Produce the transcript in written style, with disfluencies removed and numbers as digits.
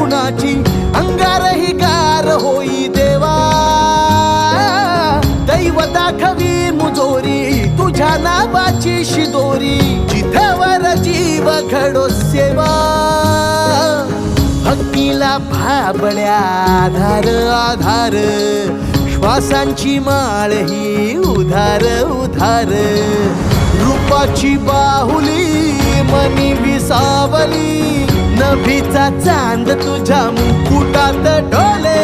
कुणाची अंगारही गार होई देवा दैव दाखवी मुजोरी तुझ्या नावाची शिदोरी जिथवर जीव घडो सेवा भक्तीला भाबड्या आधार आधार श्वासांची माळ ही उधार उधार रूपाची बाहुली मनी विसावली नभीचा चांद तुझ्या मुकुटात डोले